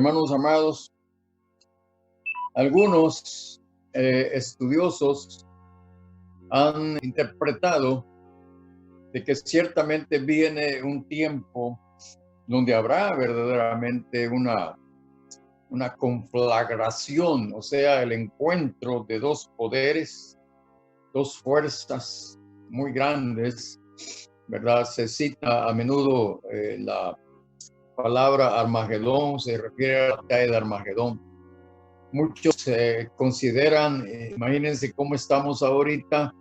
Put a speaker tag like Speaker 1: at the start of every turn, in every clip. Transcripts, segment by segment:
Speaker 1: Hermanos amados, algunos estudiosos han interpretado de que ciertamente viene un tiempo donde habrá verdaderamente una conflagración, o sea, el encuentro de dos poderes, dos fuerzas muy grandes, ¿verdad? Se cita a menudo la palabra Armagedón, se refiere a la batalla de Armagedón. Muchos consideran, imagínense cómo estamos ahorita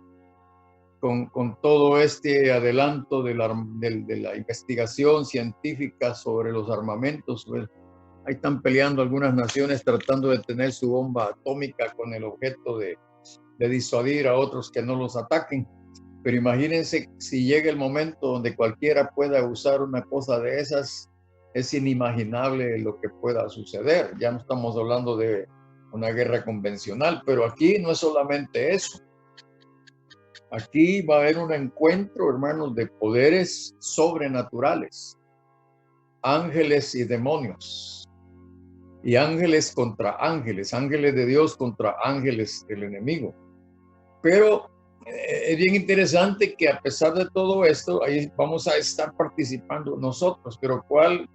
Speaker 1: con todo este adelanto de la investigación científica sobre los armamentos. Pues, ahí están peleando algunas naciones tratando de tener su bomba atómica con el objeto de disuadir a otros que no los ataquen. Pero imagínense si llega el momento donde cualquiera pueda usar una cosa de esas, es inimaginable lo que pueda suceder. Ya no estamos hablando de una guerra convencional, pero aquí no es solamente eso. Aquí va a haber un encuentro, hermanos, de poderes sobrenaturales, ángeles y demonios, y ángeles contra ángeles, ángeles de Dios contra ángeles del enemigo. Pero es bien interesante que a pesar de todo esto, ahí vamos a estar participando nosotros, pero ¿cuál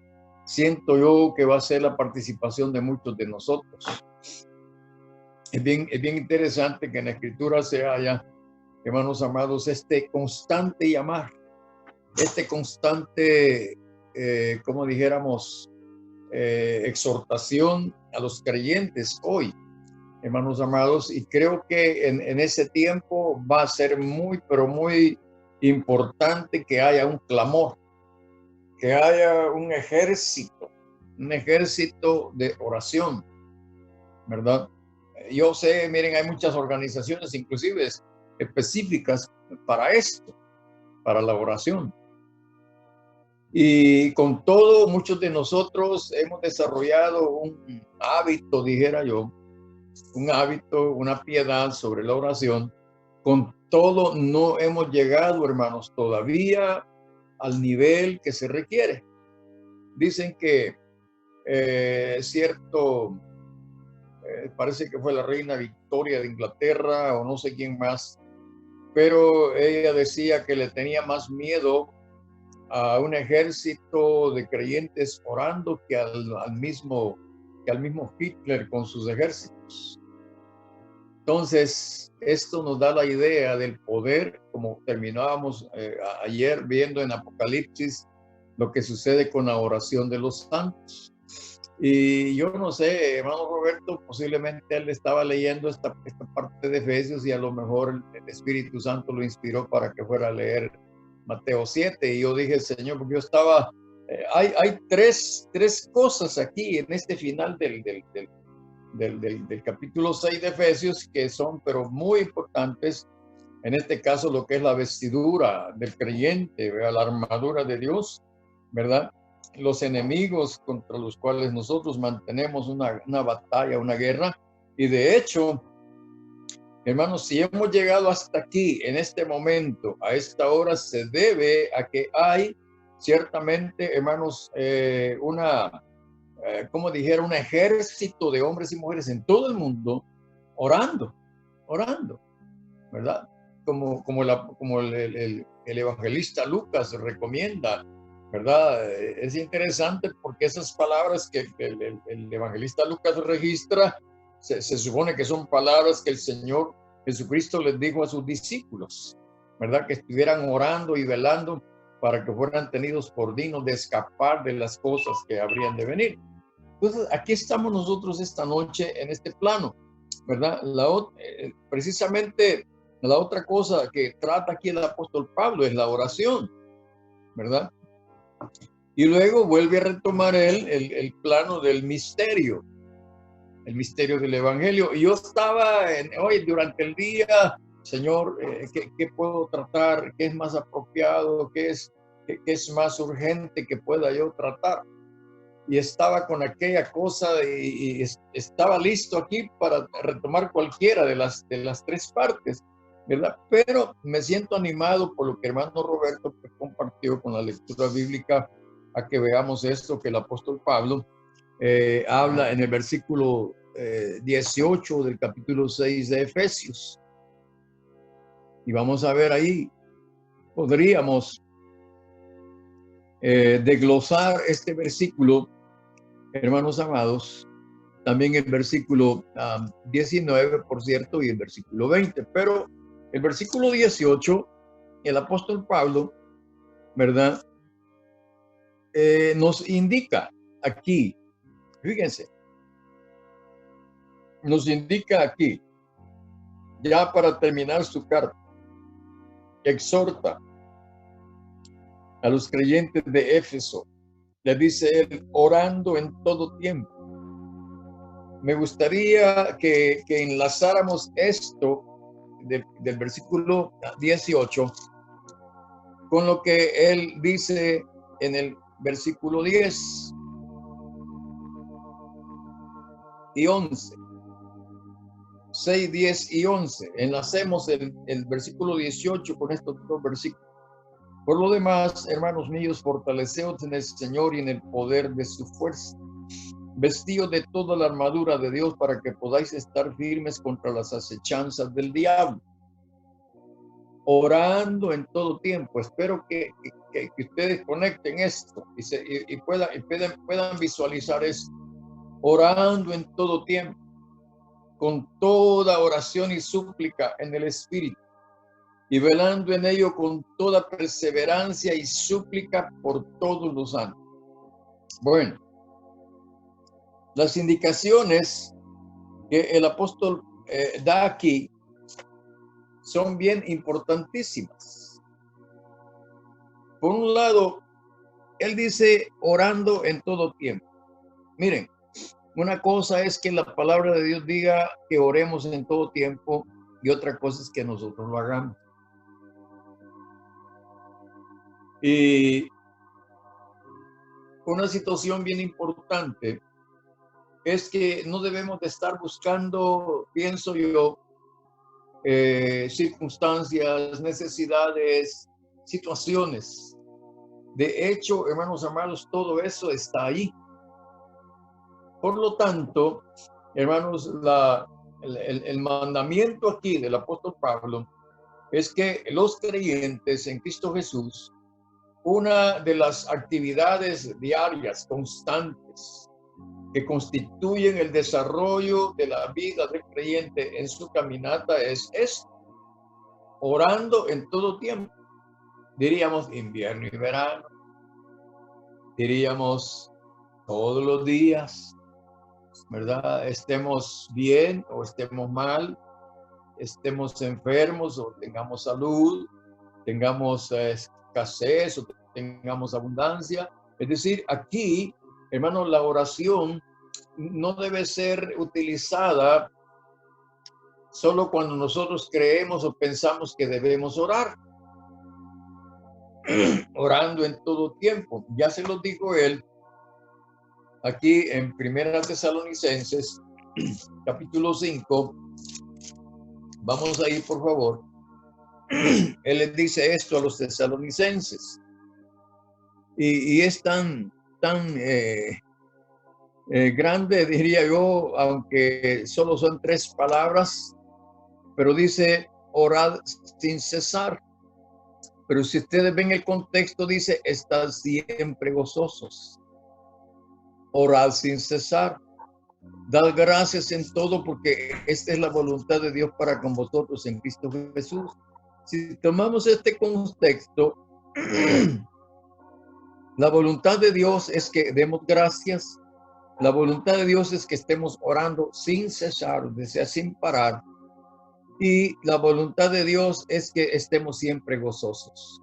Speaker 1: siento yo que va a ser la participación de muchos de nosotros? Es bien interesante que en la Escritura se haya, hermanos amados, este constante llamar, este constante, como dijéramos, exhortación a los creyentes hoy, hermanos amados, y creo que en ese tiempo va a ser muy, pero muy importante que haya un clamor, que haya un ejército de oración, ¿verdad? Yo sé, miren, hay muchas organizaciones, inclusive específicas para esto, para la oración. Y con todo, muchos de nosotros hemos desarrollado un hábito, dijera yo, un hábito, una piedad sobre la oración. Con todo, no hemos llegado, hermanos, todavía al nivel que se requiere. Dicen que parece que fue la reina Victoria de Inglaterra o no sé quién más, pero ella decía que le tenía más miedo a un ejército de creyentes orando que al mismo Hitler con sus ejércitos. Entonces, esto nos da la idea del poder, como terminábamos ayer viendo en Apocalipsis, lo que sucede con la oración de los santos. Y yo no sé, hermano Roberto, posiblemente él estaba leyendo esta parte de Efesios y a lo mejor el Espíritu Santo lo inspiró para que fuera a leer Mateo 7. Y yo dije, Señor, porque yo estaba, hay tres cosas aquí en este final del capítulo 6 de Efesios que son, pero muy importantes. En este caso, lo que es la vestidura del creyente, ¿verdad? La armadura de Dios, ¿verdad? Los enemigos contra los cuales nosotros mantenemos una batalla, una guerra. Y de hecho, hermanos, si hemos llegado hasta aquí, en este momento, a esta hora, se debe a que hay ciertamente, hermanos, como dijera, un ejército de hombres y mujeres en todo el mundo orando, ¿verdad? Como el evangelista Lucas recomienda, ¿verdad? Es interesante porque esas palabras que el evangelista Lucas registra, se supone que son palabras que el Señor Jesucristo les dijo a sus discípulos, ¿verdad? Que estuvieran orando y velando para que fueran tenidos por dignos de escapar de las cosas que habrían de venir. Entonces, aquí estamos nosotros esta noche en este plano, ¿verdad? Precisamente la otra cosa que trata aquí el apóstol Pablo es la oración, ¿verdad? Y luego vuelve a retomar el plano del misterio, el misterio del evangelio. Y yo estaba hoy durante el día, Señor, ¿qué puedo tratar? ¿Qué es más apropiado? ¿Qué es más urgente que pueda yo tratar? Y estaba con aquella cosa y estaba listo aquí para retomar cualquiera de las tres partes, ¿verdad? Pero me siento animado por lo que hermano Roberto compartió con la lectura bíblica, a que veamos esto que el apóstol Pablo habla en el versículo 18 del capítulo 6 de Efesios. Y vamos a ver ahí, podríamos desglosar este versículo, hermanos amados, también el versículo 19, por cierto, y el versículo 20. Pero el versículo 18, el apóstol Pablo, ¿verdad? Nos indica aquí, fíjense, nos indica aquí, ya para terminar su carta, exhorta a los creyentes de Éfeso, le dice él, orando en todo tiempo. Me gustaría que enlazáramos esto del versículo 18 con lo que él dice en el versículo 10 y 11. 6, 10 y 11. Enlacemos el versículo 18 con estos dos versículos. Por lo demás, hermanos míos, fortaleceos en el Señor y en el poder de su fuerza. Vestidos de toda la armadura de Dios para que podáis estar firmes contra las acechanzas del diablo. Orando en todo tiempo. Espero que ustedes conecten esto y puedan visualizar esto. Orando en todo tiempo, con toda oración y súplica en el Espíritu, y velando en ello con toda perseverancia y súplica por todos los santos. Bueno, las indicaciones que el apóstol da aquí son bien importantísimas. Por un lado, él dice orando en todo tiempo. Miren, una cosa es que la palabra de Dios diga que oremos en todo tiempo y otra cosa es que nosotros lo hagamos. Y una situación bien importante es que no debemos de estar buscando, pienso yo, circunstancias, necesidades, situaciones. De hecho, hermanos amados, todo eso está ahí. Por lo tanto, hermanos, el mandamiento aquí del apóstol Pablo es que los creyentes en Cristo Jesús, una de las actividades diarias constantes que constituyen el desarrollo de la vida del creyente en su caminata es esto, orando en todo tiempo. Diríamos invierno y verano, diríamos todos los días, ¿verdad? Estemos bien o estemos mal, estemos enfermos o tengamos salud, tengamos escasez o tengamos abundancia. Es decir, aquí, hermanos, la oración no debe ser utilizada solo cuando nosotros creemos o pensamos que debemos orar. Orando en todo tiempo. Ya se lo dijo él aquí en Primera Tesalonicenses, capítulo 5. Vamos a ir, por favor. Él les dice esto a los tesalonicenses. Y es tan grande, diría yo, aunque solo son 3 palabras, pero dice, orad sin cesar. Pero si ustedes ven el contexto, dice, estad siempre gozosos. Orad sin cesar. Dad gracias en todo porque esta es la voluntad de Dios para con vosotros en Cristo Jesús. Si tomamos este contexto, la voluntad de Dios es que demos gracias. La voluntad de Dios es que estemos orando sin cesar, o sea, sin parar. Y la voluntad de Dios es que estemos siempre gozosos.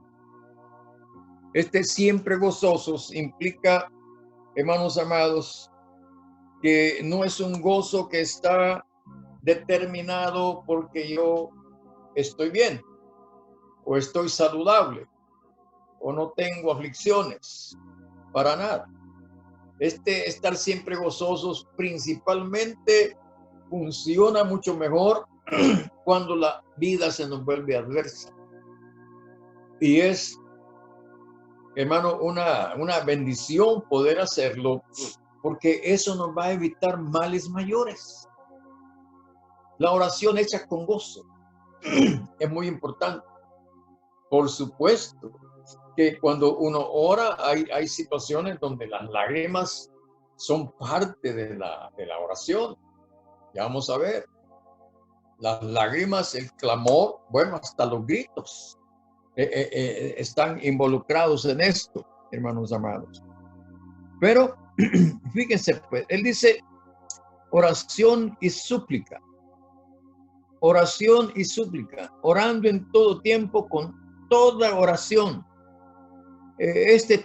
Speaker 1: Este siempre gozosos implica, hermanos amados, que no es un gozo que está determinado porque yo estoy bien o estoy saludable o no tengo aflicciones, para nada. Este estar siempre gozosos principalmente funciona mucho mejor cuando la vida se nos vuelve adversa. Y es, hermano, una bendición poder hacerlo porque eso nos va a evitar males mayores. La oración hecha con gozo es muy importante. Por supuesto que cuando uno ora hay situaciones donde las lágrimas son parte de la oración. Ya vamos a ver. Las lágrimas, el clamor, bueno, hasta los gritos están involucrados en esto, hermanos amados. Pero fíjense, pues, él dice oración y súplica. Oración y súplica, orando en todo tiempo con toda oración.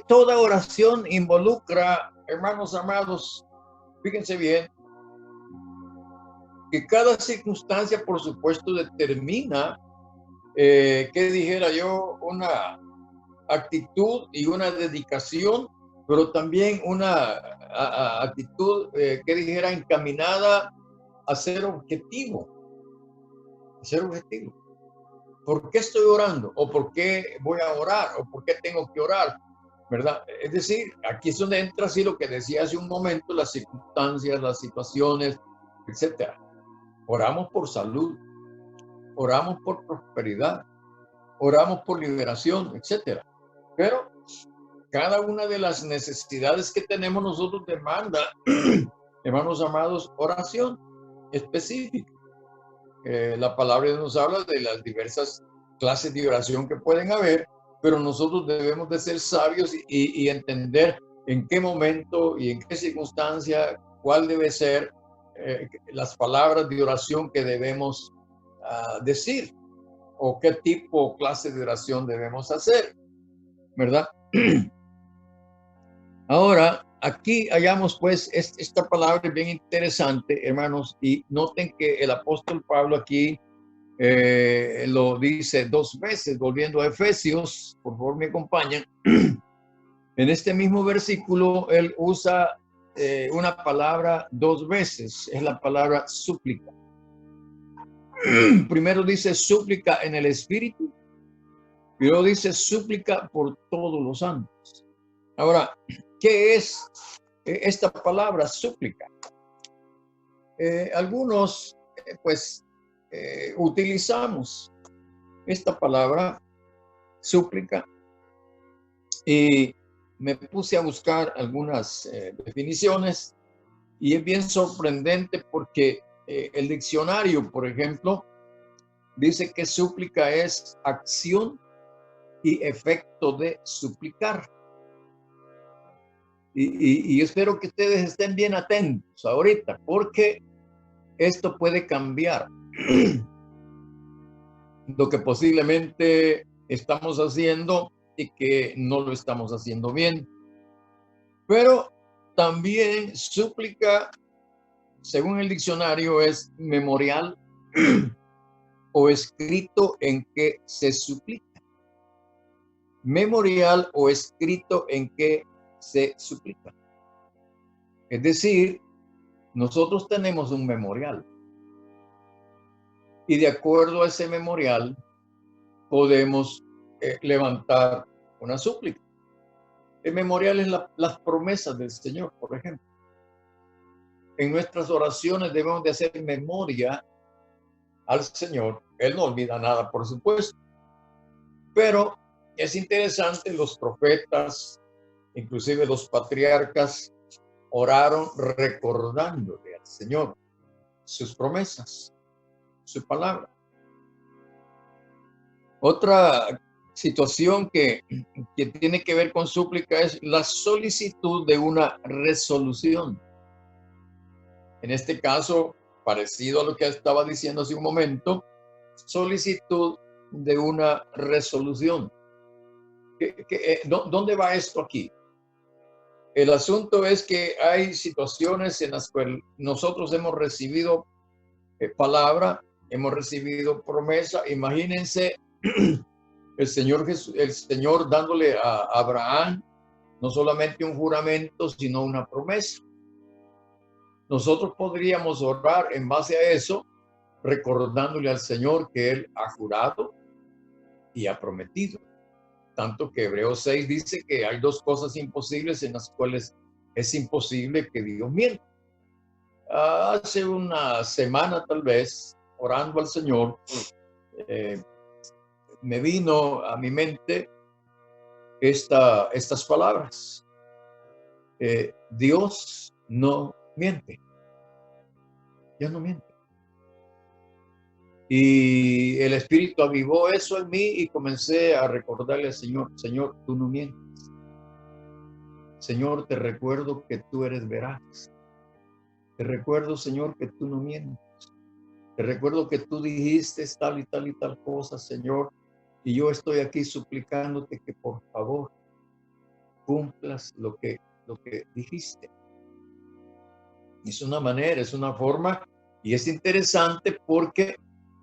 Speaker 1: Toda oración involucra, hermanos amados, fíjense bien, que cada circunstancia, por supuesto, determina, que dijera yo, una actitud y una dedicación, pero también una actitud, que dijera, encaminada a ser objetivo. A ser objetivo. ¿Por qué estoy orando? ¿O por qué voy a orar? ¿O por qué tengo que orar? ¿Verdad? Es decir, aquí es donde entra así lo que decía hace un momento, las circunstancias, las situaciones, etcétera. Oramos por salud, oramos por prosperidad, oramos por liberación, etcétera. Pero cada una de las necesidades que tenemos nosotros demanda, hermanos amados, oración específica. La palabra nos habla de las diversas clases de oración que pueden haber, pero nosotros debemos de ser sabios y entender en qué momento y en qué circunstancia, cuál debe ser las palabras de oración que debemos decir, o qué tipo o clase de oración debemos hacer, ¿verdad? Ahora, aquí hallamos pues esta palabra es bien interesante, hermanos, y noten que el apóstol Pablo aquí lo dice 2 veces, volviendo a Efesios, por favor me acompañan. En este mismo versículo, él usa una palabra 2 veces, es la palabra súplica. Primero dice súplica en el Espíritu, y luego dice súplica por todos los santos. Ahora, ¿qué es esta palabra súplica? Algunos, pues, utilizamos esta palabra súplica y me puse a buscar algunas definiciones y es bien sorprendente porque el diccionario, por ejemplo, dice que súplica es acción y efecto de suplicar. Y espero que ustedes estén bien atentos ahorita, porque esto puede cambiar lo que posiblemente estamos haciendo y que no lo estamos haciendo bien. Pero también súplica, según el diccionario, es memorial o escrito en que se suplica. Memorial o escrito en que se suplica. Es decir, nosotros tenemos un memorial y de acuerdo a ese memorial podemos levantar una súplica. El memorial es las promesas del Señor, por ejemplo. En nuestras oraciones debemos de hacer memoria al Señor. Él no olvida nada, por supuesto. Pero es interesante, los profetas, inclusive los patriarcas, oraron recordándole al Señor sus promesas, su palabra. Otra situación que tiene que ver con súplica es la solicitud de una resolución. En este caso, parecido a lo que estaba diciendo hace un momento, solicitud de una resolución. ¿Dónde va esto aquí? El asunto es que hay situaciones en las cuales nosotros hemos recibido palabra, hemos recibido promesa. Imagínense el Señor dándole a Abraham no solamente un juramento, sino una promesa. Nosotros podríamos orar en base a eso, recordándole al Señor que Él ha jurado y ha prometido. Tanto que Hebreos 6 dice que hay 2 cosas imposibles en las cuales es imposible que Dios mienta. Hace una semana tal vez, orando al Señor, me vino a mi mente estas palabras. Dios no miente. Dios no miente. Y el Espíritu avivó eso en mí y comencé a recordarle al Señor, Señor, tú no mientes. Señor, te recuerdo que tú eres veraz. Te recuerdo, Señor, que tú no mientes. Te recuerdo que tú dijiste tal y tal y tal cosa, Señor. Y yo estoy aquí suplicándote que por favor cumplas lo que dijiste. Es una manera, es una forma, y es interesante porque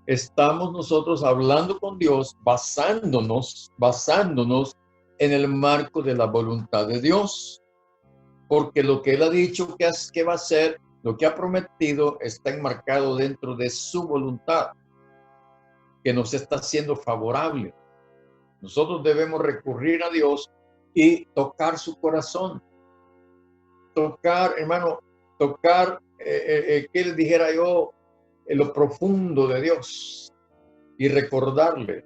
Speaker 1: estamos nosotros hablando con Dios basándonos en el marco de la voluntad de Dios. Porque lo que Él ha dicho que va a hacer, lo que ha prometido, está enmarcado dentro de su voluntad, que nos está siendo favorable. Nosotros debemos recurrir a Dios y tocar su corazón. Tocar, hermano, que les dijera yo, en lo profundo de Dios y recordarle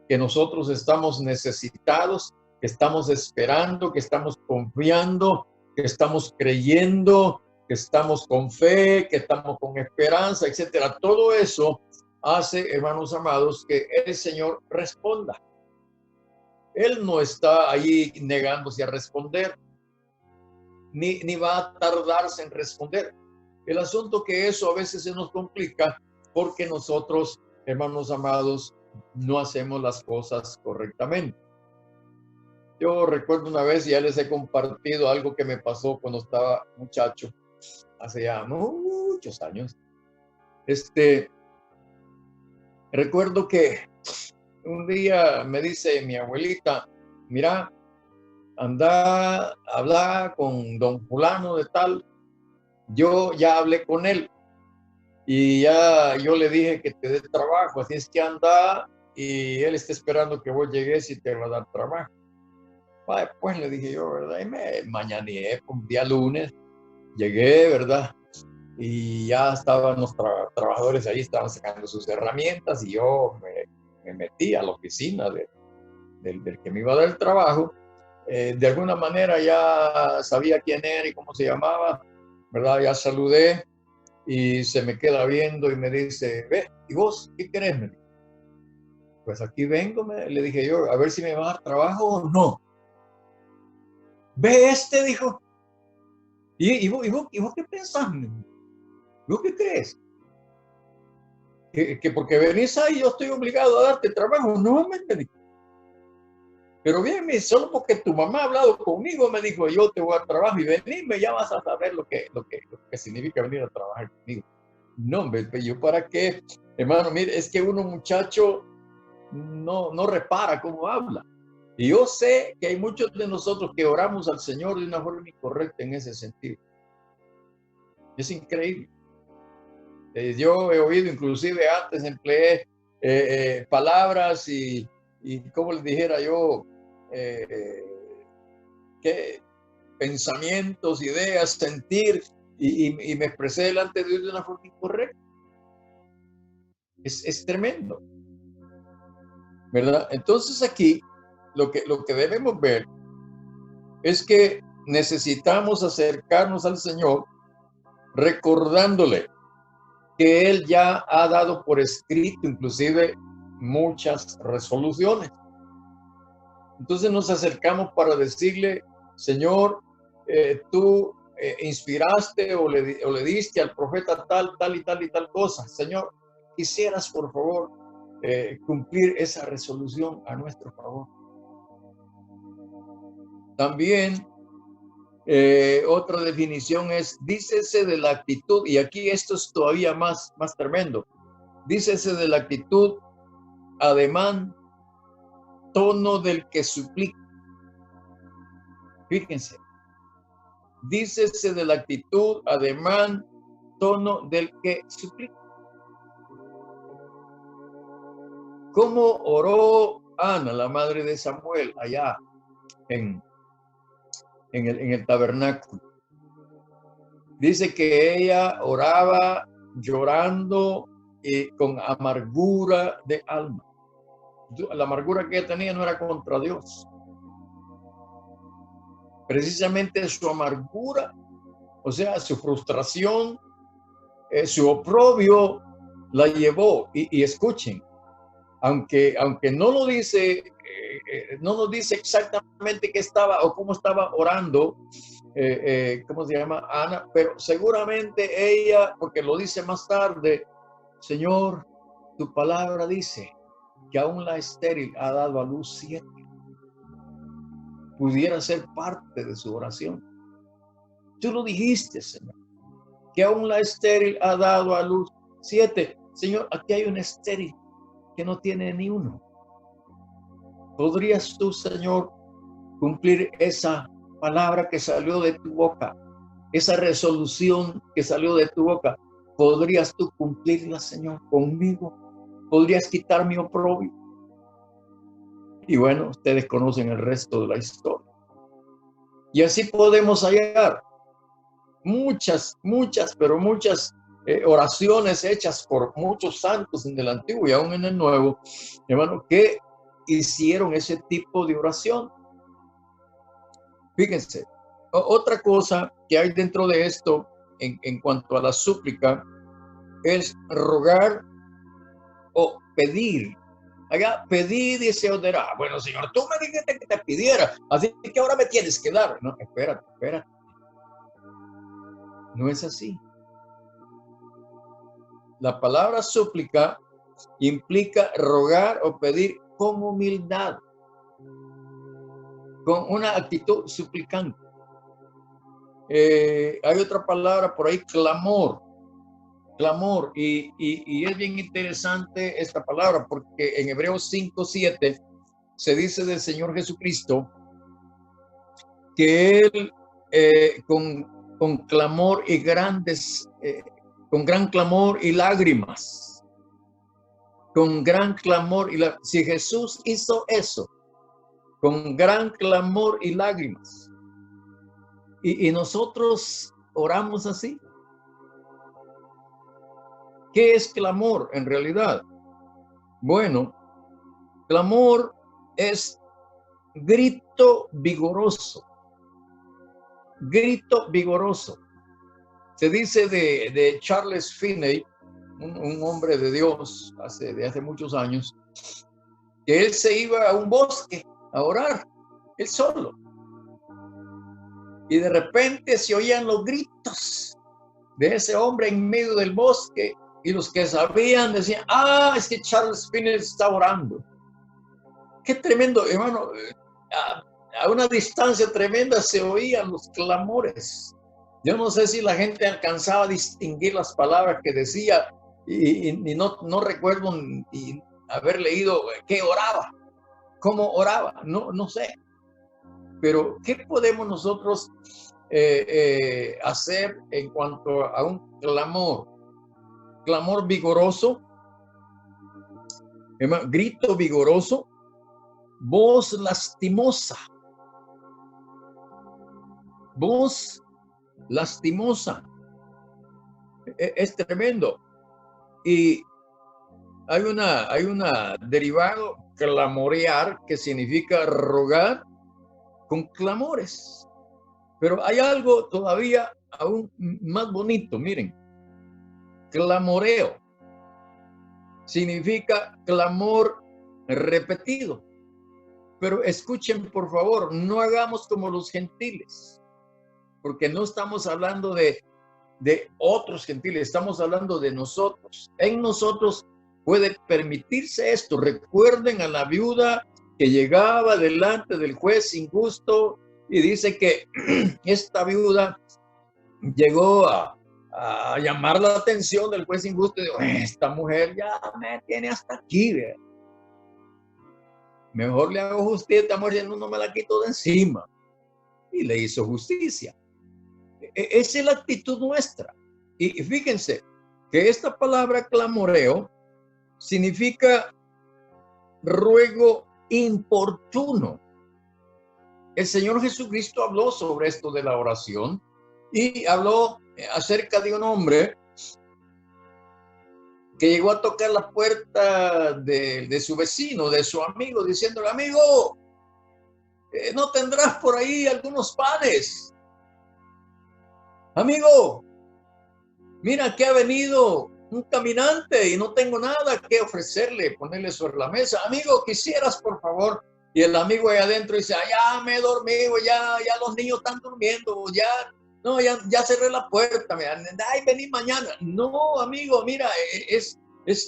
Speaker 1: que nosotros estamos necesitados, que estamos esperando, que estamos confiando, que estamos creyendo, que estamos con fe, que estamos con esperanza, etcétera. Todo eso hace, hermanos amados, que el Señor responda. Él no está ahí negándose a responder, ni va a tardarse en responder. El asunto que eso a veces se nos complica porque nosotros, hermanos amados, no hacemos las cosas correctamente. Yo recuerdo una vez, ya les he compartido algo que me pasó cuando estaba muchacho, hace ya muchos años. Recuerdo que un día me dice mi abuelita, mira, anda a hablar con don fulano de tal. Yo ya hablé con él y ya yo le dije que te dé trabajo, así es que anda y él está esperando que vos llegues y te va a dar trabajo. Pues le dije yo, ¿verdad? Y me mañaneé un día lunes, llegué, ¿verdad? Y ya estaban los trabajadores ahí, estaban sacando sus herramientas y yo me metí a la oficina del que me iba a dar el trabajo. De alguna manera ya sabía quién era y cómo se llamaba, ¿verdad? Ya saludé y se me queda viendo y me dice, ve, ¿y vos qué querés? Me dijo. Pues aquí vengo, le dije yo, a ver si me va a dar trabajo o no. Ve dijo. ¿Y vos qué pensás? ¿Vos qué crees? ¿Que porque venís ahí yo estoy obligado a darte trabajo? No, me dijo. Pero bien, solo porque tu mamá ha hablado conmigo, me dijo, yo te voy a dar trabajo y venirme, ya vas a saber lo que significa venir a trabajar conmigo. No, hombre, yo para qué, hermano, mire, es que uno muchacho no repara cómo habla. Y yo sé que hay muchos de nosotros que oramos al Señor de una forma incorrecta en ese sentido. Es increíble. Yo he oído, inclusive antes empleé palabras y como les dijera yo, qué pensamientos, ideas, sentir, y me expresé delante de Dios de una forma incorrecta. Es tremendo, ¿verdad? Entonces aquí lo que debemos ver es que necesitamos acercarnos al Señor recordándole que Él ya ha dado por escrito inclusive muchas resoluciones. Entonces nos acercamos para decirle, Señor, tú inspiraste o le diste al profeta tal y tal cosa. Señor, quisieras por favor cumplir esa resolución a nuestro favor. También otra definición es, dícese de la actitud, y aquí esto es todavía más tremendo, dícese de la actitud, ademán, tono del que suplica. Fíjense, dícese de la actitud, ademán, tono del que suplica. ¿Cómo oró Ana, la madre de Samuel, allá en el tabernáculo? Dice que ella oraba llorando y con amargura de alma. La amargura que ella tenía no era contra Dios. Precisamente su amargura, o sea, su frustración, su oprobio la llevó. Y escuchen, aunque no lo dice, no nos dice exactamente qué estaba o cómo estaba orando, ¿cómo se llama? Ana, pero seguramente ella, porque lo dice más tarde, Señor, tu palabra dice que aún la estéril ha dado a luz 7. Pudiera ser parte de su oración. Tú lo dijiste, Señor, que aún la estéril ha dado a luz 7. Señor, aquí hay una estéril que no tiene ni uno. ¿Podrías tú, Señor, cumplir esa palabra que salió de tu boca, esa resolución que salió de tu boca? ¿Podrías tú cumplirla, Señor, conmigo? ¿Podrías quitar mi oprobio? Y bueno, ustedes conocen el resto de la historia. Y así podemos hallar muchas, pero muchas oraciones hechas por muchos santos en el Antiguo y aún en el Nuevo, hermano, que hicieron ese tipo de oración. Fíjense, otra cosa que hay dentro de esto en cuanto a la súplica es rogar o pedir. Allá, pedid y se os dará. Bueno, Señor, tú me dijiste que te pidiera, así que ahora me tienes que dar. No, espérate. No es así. La palabra súplica implica rogar o pedir con humildad, con una actitud suplicante. Hay otra palabra por ahí, clamor, y es bien interesante esta palabra porque en Hebreos 5:7 se dice del Señor Jesucristo que Él con clamor y con gran clamor y lágrimas, con gran clamor si Jesús hizo eso, con gran clamor y lágrimas, y nosotros oramos así. ¿Qué es clamor en realidad? Bueno, clamor es grito vigoroso. Grito vigoroso. Se dice de Charles Finney, un hombre de Dios de hace muchos años, que él se iba a un bosque a orar, él solo. Y de repente se oían los gritos de ese hombre en medio del bosque. Y los que sabían decían, es que Charles Finney está orando. Qué tremendo, hermano. A una distancia tremenda se oían los clamores. Yo no sé si la gente alcanzaba a distinguir las palabras que decía y no recuerdo haber leído qué oraba, cómo oraba, no sé. Pero ¿qué podemos nosotros hacer en cuanto a un clamor? Clamor vigoroso, grito vigoroso, voz lastimosa. Voz lastimosa. Es tremendo. Y hay una derivado, clamorear, que significa rogar con clamores. Pero hay algo todavía aún más bonito, miren. Clamoreo significa clamor repetido. Pero escuchen, por favor, no hagamos como los gentiles, porque no estamos hablando de otros gentiles, estamos hablando de nosotros. En nosotros puede permitirse esto. Recuerden a la viuda que llegaba delante del juez injusto y dice que esta viuda llegó a llamar la atención del juez injusto y dijo, esta mujer ya me tiene hasta aquí, ¿verdad? Mejor le hago justicia, esta mujer no me la quito de encima. Y le hizo justicia. Esa es la actitud nuestra. Y fíjense que esta palabra clamoreo significa ruego importuno. El Señor Jesucristo habló sobre esto de la oración y habló acerca de un hombre que llegó a tocar la puerta de su vecino, de su amigo, diciéndole, amigo, ¿no tendrás por ahí algunos panes? Amigo, mira que ha venido un caminante y no tengo nada que ofrecerle, ponerle sobre la mesa. Amigo, quisieras, por favor. Y el amigo ahí adentro dice, ya me he dormido, ya los niños están durmiendo, no, ya cerré la puerta, ay, vení mañana. No, amigo, mira, es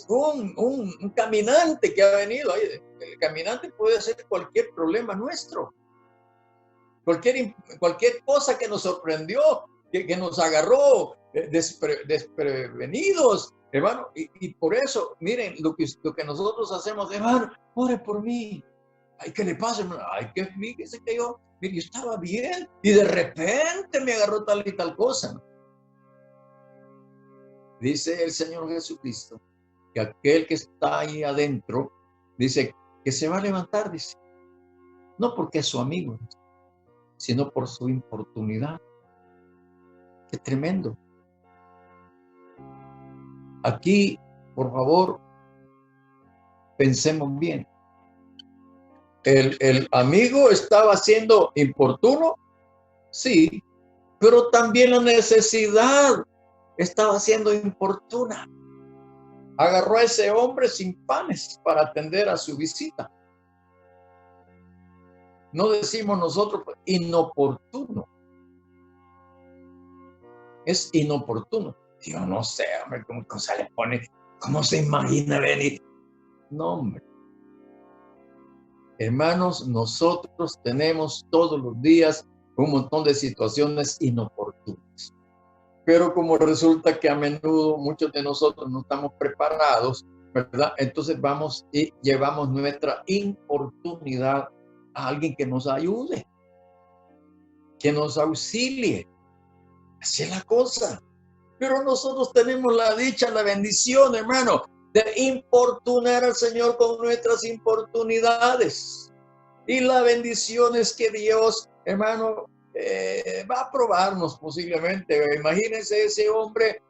Speaker 1: un caminante que ha venido. El caminante puede ser cualquier problema nuestro, cualquier cosa que nos sorprendió, que nos agarró desprevenidos, hermano. Y por eso, miren, lo que nosotros hacemos, hermano, ore por mí. Ay, ¿qué le pasa, hermano? Ay, que fíjese que yo estaba bien y de repente me agarró tal y tal cosa. Dice el Señor Jesucristo que aquel que está ahí adentro, dice que se va a levantar, dice, no porque es su amigo, sino por su importunidad. Qué tremendo. Aquí, por favor, pensemos bien. El amigo estaba siendo importuno, sí, pero también la necesidad estaba siendo importuna. Agarró a ese hombre sin panes para atender a su visita. No decimos nosotros inoportuno. Es inoportuno. Yo no sé, hombre, cómo cosa le pone, cómo se imagina venir. No, hombre. Hermanos, nosotros tenemos todos los días un montón de situaciones inoportunas. Pero como resulta que a menudo muchos de nosotros no estamos preparados, ¿verdad? Entonces vamos y llevamos nuestra importunidad a alguien que nos ayude, que nos auxilie. Así es la cosa. Pero nosotros tenemos la dicha, la bendición, hermano, de importunar al Señor con nuestras importunidades. Y la bendición es que Dios, hermano, va a probarnos posiblemente. Imagínense ese hombre,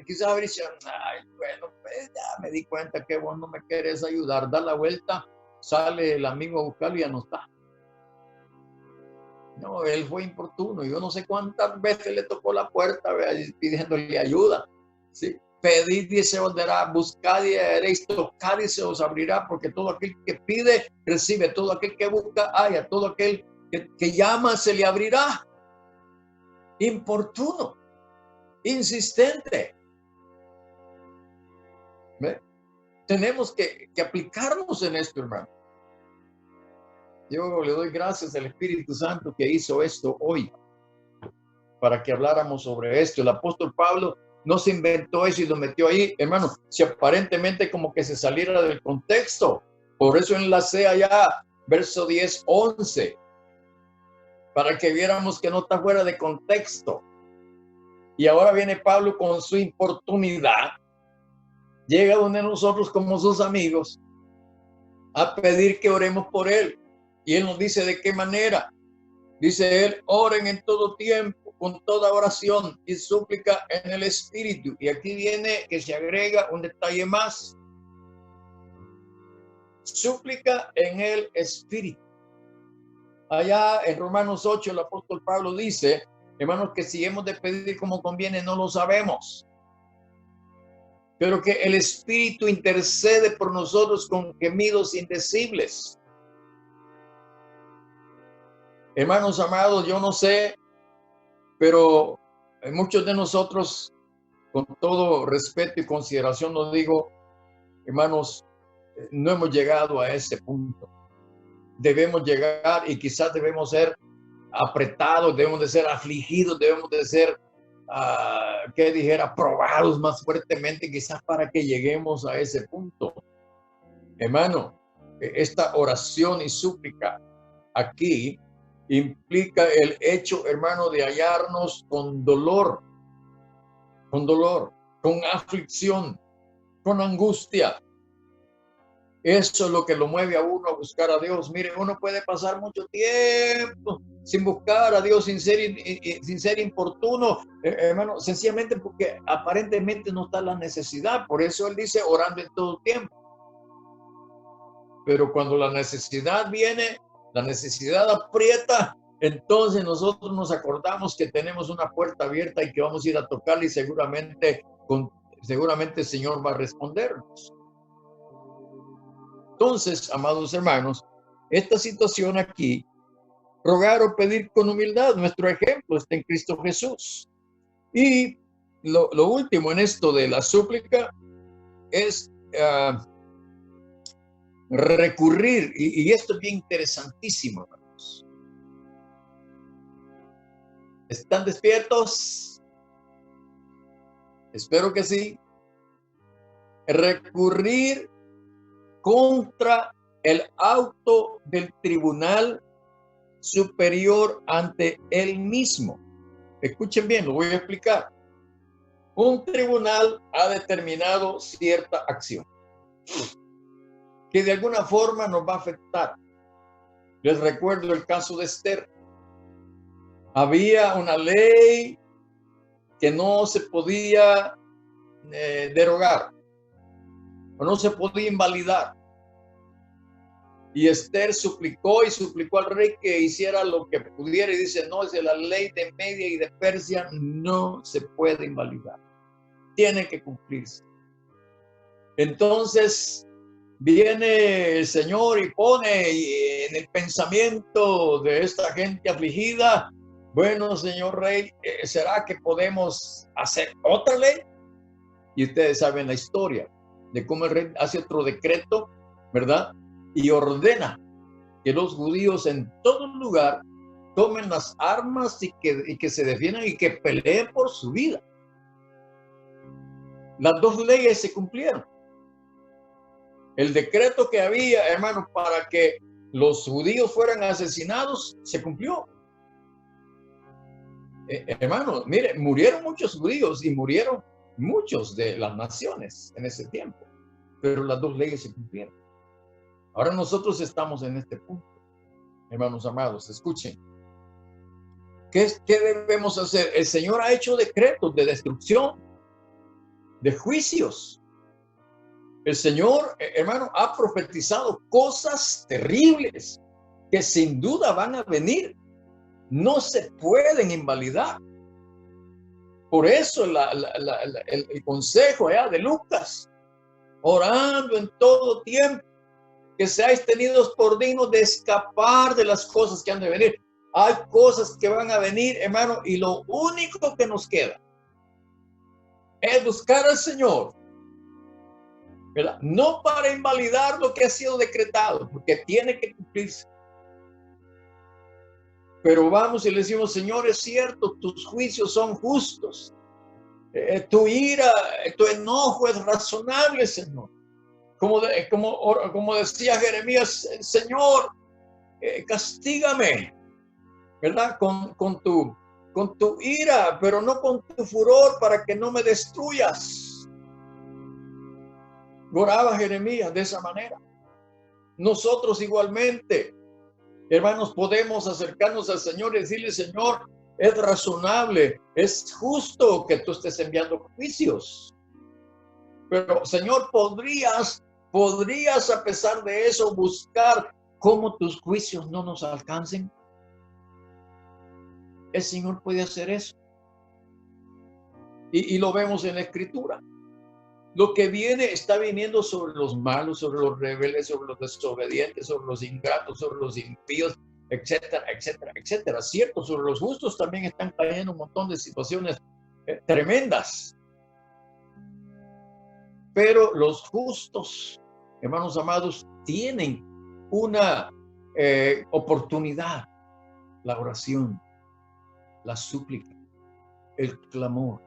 Speaker 1: quizás dice, ay, bueno, pues ya me di cuenta que vos no me querés ayudar. Da la vuelta, sale el amigo a buscarlo y ya no está. No, él fue importuno. Yo no sé cuántas veces le tocó la puerta pidiéndole ayuda. ¿Sí? Pedid y se os dará, buscad y haréis, tocad y se os abrirá, porque todo aquel que pide, recibe, todo aquel que busca, halla, todo aquel que llama, se le abrirá. Importuno, insistente. ¿Ve? Tenemos que aplicarnos en esto, hermano. Yo le doy gracias al Espíritu Santo que hizo esto hoy, para que habláramos sobre esto. El apóstol Pablo no se inventó eso y lo metió ahí, hermano, si aparentemente como que se saliera del contexto. Por eso enlacé allá, verso 10, 11, para que viéramos que no está fuera de contexto. Y ahora viene Pablo con su importunidad, llega donde nosotros como sus amigos a pedir que oremos por él. Y él nos dice de qué manera. Dice él, oren en todo tiempo, con toda oración y súplica en el Espíritu. Y aquí viene que se agrega un detalle más. Súplica en el Espíritu. Allá en Romanos 8, el apóstol Pablo dice, hermanos, que si hemos de pedir como conviene, no lo sabemos. Pero que el Espíritu intercede por nosotros con gemidos indecibles. Hermanos amados, yo no sé, pero muchos de nosotros, con todo respeto y consideración, lo digo, hermanos, no hemos llegado a ese punto. Debemos llegar y quizás debemos ser apretados, debemos de ser afligidos, debemos de ser, que dijera, probados más fuertemente, quizás para que lleguemos a ese punto. Hermano, esta oración y súplica aquí implica el hecho, hermano, de hallarnos con dolor, con aflicción, con angustia. Eso es lo que lo mueve a uno a buscar a Dios. Mire, uno puede pasar mucho tiempo sin buscar a Dios, sin ser importuno, hermano, sencillamente porque aparentemente no está la necesidad. Por eso Él dice orando en todo tiempo. Pero cuando la necesidad viene, la necesidad aprieta, entonces nosotros nos acordamos que tenemos una puerta abierta y que vamos a ir a tocarla y seguramente el Señor va a respondernos. Entonces, amados hermanos, esta situación aquí, rogar o pedir con humildad, nuestro ejemplo está en Cristo Jesús. Y lo último en esto de la súplica es recurrir, y esto es bien interesantísimo, hermanos. ¿Están despiertos? Espero que sí. Recurrir contra el auto del tribunal superior ante él mismo. Escuchen bien, lo voy a explicar. Un tribunal ha determinado cierta acción que de alguna forma nos va a afectar. Les recuerdo el caso de Esther. Había una ley que no se podía derogar o no se podía invalidar. Y Esther suplicó al rey que hiciera lo que pudiera y dice, no, es la ley de Media y de Persia, no se puede invalidar. Tiene que cumplirse. Entonces viene el Señor y pone en el pensamiento de esta gente afligida, bueno, señor rey, ¿será que podemos hacer otra ley? Y ustedes saben la historia de cómo el rey hace otro decreto, ¿verdad? Y ordena que los judíos en todo lugar tomen las armas y que se defiendan y que peleen por su vida. Las dos leyes se cumplieron. El decreto que había, hermanos, para que los judíos fueran asesinados, se cumplió. Hermanos, mire, murieron muchos judíos y murieron muchos de las naciones en ese tiempo, pero las dos leyes se cumplieron. Ahora nosotros estamos en este punto, hermanos amados, escuchen. ¿Qué debemos hacer? El Señor ha hecho decretos de destrucción, de juicios. El Señor, hermano, ha profetizado cosas terribles que sin duda van a venir. No se pueden invalidar. Por eso el consejo de Lucas, orando en todo tiempo, que seáis tenidos por dignos de escapar de las cosas que han de venir. Hay cosas que van a venir, hermano, y lo único que nos queda es buscar al Señor, ¿verdad? No para invalidar lo que ha sido decretado, porque tiene que cumplirse. Pero vamos y le decimos, Señor, es cierto, tus juicios son justos. Tu ira, tu enojo es razonable, Señor. Como decía Jeremías, Señor, castígame, ¿verdad? Con tu ira, pero no con tu furor, para que no me destruyas. Oraba Jeremías de esa manera. Nosotros igualmente, hermanos, podemos acercarnos al Señor y decirle, Señor, es razonable, es justo que tú estés enviando juicios. Pero, Señor, podrías a pesar de eso buscar cómo tus juicios no nos alcancen. El Señor puede hacer eso. Y lo vemos en la Escritura. Lo que está viniendo sobre los malos, sobre los rebeldes, sobre los desobedientes, sobre los ingratos, sobre los impíos, etcétera, etcétera, etcétera. Cierto, sobre los justos también están cayendo un montón de situaciones tremendas. Pero los justos, hermanos amados, tienen una oportunidad: la oración, la súplica, el clamor.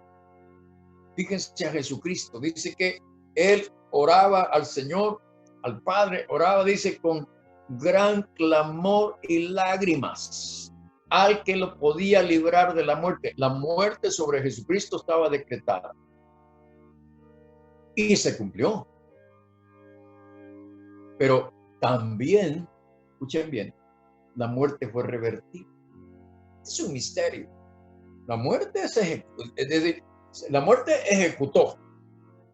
Speaker 1: Fíjense a Jesucristo, dice que Él oraba al Señor, al Padre, oraba, dice, con gran clamor y lágrimas, al que lo podía librar de la muerte. La muerte sobre Jesucristo estaba decretada y se cumplió. Pero también, escuchen bien, la muerte fue revertida. Es un misterio. La muerte es decir, la muerte ejecutó,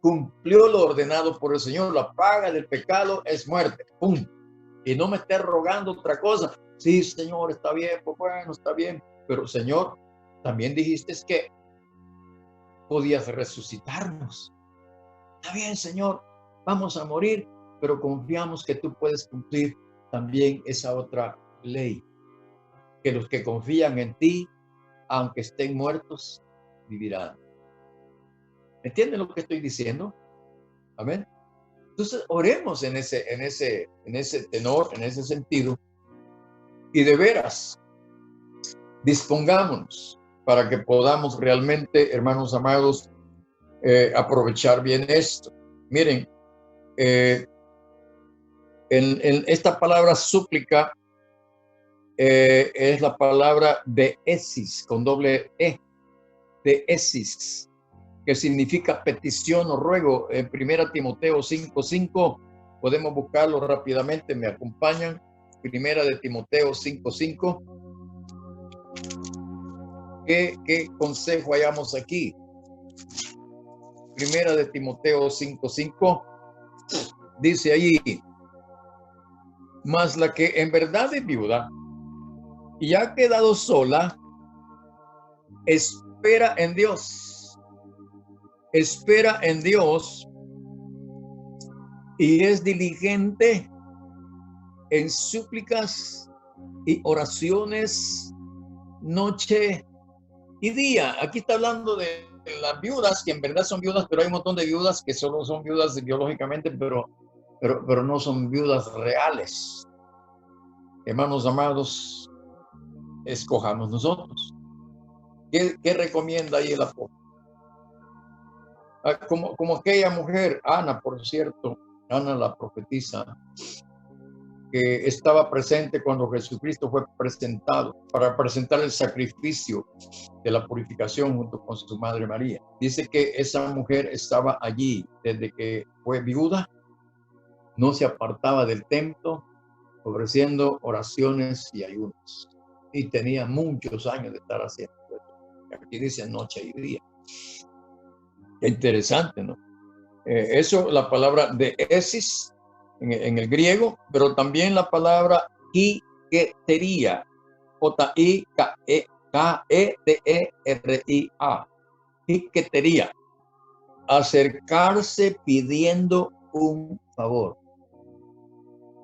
Speaker 1: cumplió lo ordenado por el Señor. La paga del pecado es muerte. ¡Pum! Y no me estés rogando otra cosa. Sí, Señor, está bien, pues bueno, está bien. Pero, Señor, también dijiste que podías resucitarnos. Está bien, Señor, vamos a morir, pero confiamos que tú puedes cumplir también esa otra ley. Que los que confían en ti, aunque estén muertos, vivirán. ¿Entienden lo que estoy diciendo? Amén. Entonces, oremos en ese tenor, en ese sentido. Y de veras, dispongámonos para que podamos realmente, hermanos amados, aprovechar bien esto. Miren, en esta palabra súplica es la palabra deesis, con doble E, deesis, que significa petición o ruego. En 1 Timoteo 5:5, podemos buscarlo rápidamente, me acompañan. 1 Timoteo 5:5. ¿Qué consejo hallamos aquí? 1 Timoteo 5:5 dice allí: mas la que en verdad es viuda y ha quedado sola, espera en Dios. Espera en Dios y es diligente en súplicas y oraciones noche y día. Aquí está hablando de las viudas, que en verdad son viudas, pero hay un montón de viudas que solo son viudas biológicamente, pero no son viudas reales. Hermanos amados, escojamos nosotros. ¿Qué recomienda ahí el apóstol? Como aquella mujer, Ana, por cierto, Ana la profetisa, que estaba presente cuando Jesucristo fue presentado para presentar el sacrificio de la purificación junto con su madre María. Dice que esa mujer estaba allí desde que fue viuda, no se apartaba del templo, ofreciendo oraciones y ayunos. Y tenía muchos años de estar haciendo eso. Aquí dice noche y día. Qué interesante, ¿no? Eso, la palabra de esis en el griego, pero también la palabra quiquetería, J-I-K-E-T-E-R-I-A, quiquetería, acercarse pidiendo un favor,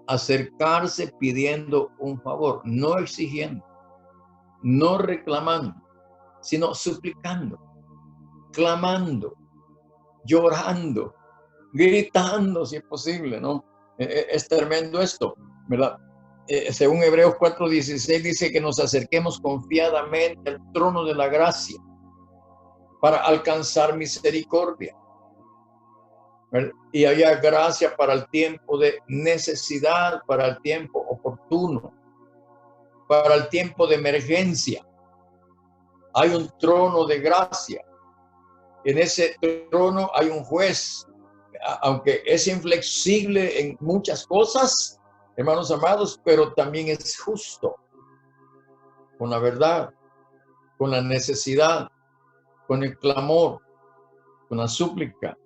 Speaker 1: acercarse pidiendo un favor, no exigiendo, no reclamando, sino suplicando, clamando, llorando, gritando si es posible, ¿no? Es tremendo esto, ¿verdad? Según Hebreos 4:16 dice que nos acerquemos confiadamente al trono de la gracia para alcanzar misericordia, ¿verdad? Y haya gracia para el tiempo de necesidad, para el tiempo oportuno, para el tiempo de emergencia. Hay un trono de gracia. En ese trono hay un juez, aunque es inflexible en muchas cosas, hermanos amados, pero también es justo con la verdad, con la necesidad, con el clamor, con la súplica.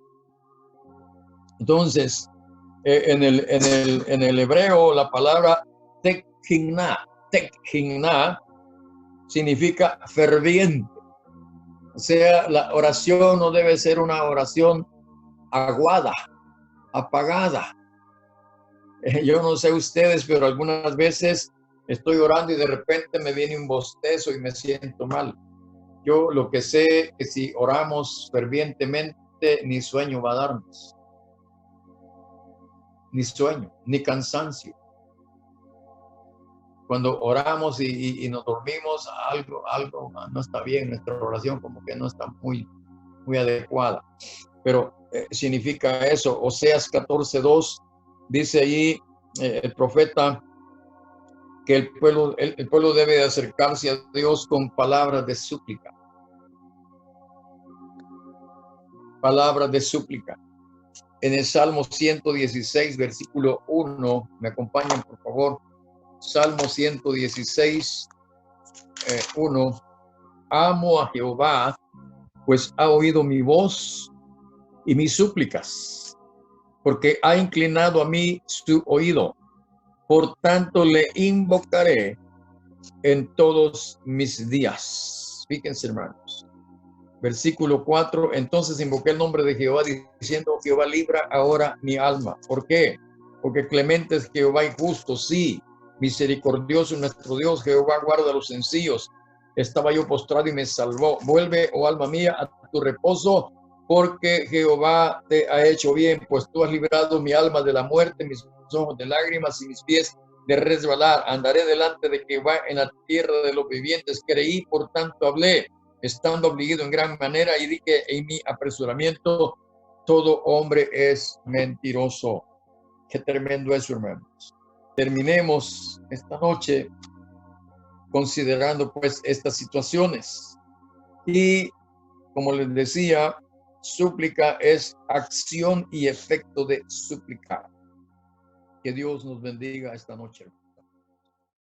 Speaker 1: Entonces, en el hebreo, la palabra tekhinna significa ferviente. O sea, la oración no debe ser una oración aguada, apagada. Yo no sé ustedes, pero algunas veces estoy orando y de repente me viene un bostezo y me siento mal. Yo lo que sé es que si oramos fervientemente, ni sueño va a darnos. Ni sueño, ni cansancio. Cuando oramos y nos dormimos, algo no está bien, nuestra oración como que no está muy adecuada. Pero significa eso. Oseas 14:2 dice allí el profeta que el pueblo debe de acercarse a Dios con palabras de súplica. Palabras de súplica. en el Salmo 116, versículo 1. Me acompañan, por favor. Salmo 116, 1. Amo a Jehová, pues ha oído mi voz y mis súplicas, porque ha inclinado a mí su oído. Por tanto, le invocaré en todos mis días. Fíjense, hermanos. Versículo 4. Entonces invoqué el nombre de Jehová, diciendo: Jehová, libra ahora mi alma. ¿Por qué? Porque clemente es Jehová y justo, sí, misericordioso nuestro Dios. Jehová guarda a los sencillos. Estaba yo postrado y me salvó. Vuelve, oh alma mía, a tu reposo, porque Jehová te ha hecho bien, pues tú has librado mi alma de la muerte, mis ojos de lágrimas y mis pies de resbalar. Andaré delante de Jehová en la tierra de los vivientes. Creí, por tanto hablé, estando afligido en gran manera, y dije en mi apresuramiento: todo hombre es mentiroso. Qué tremendo eso, hermanos. Terminemos esta noche considerando pues estas situaciones. Y como les decía, súplica es acción y efecto de suplicar. Que Dios nos bendiga esta noche.